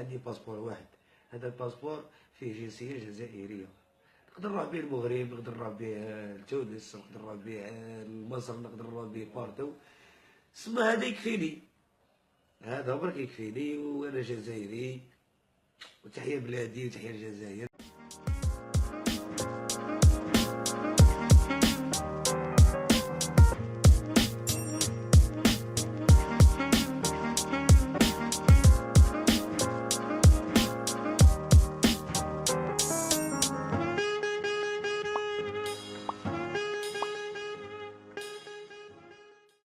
عندي باسبور واحد، هذا الباسبور فيه جنسيه جزائريه، نقدر نروح به المغرب، نقدر نروح به لتونس، نقدر نروح به لمصر، نقدر نروح به بارتو. سما هذا يكفيني، هذا برك يكفيني، وانا جزائري، وتحيا بلادي وتحيا الجزائر.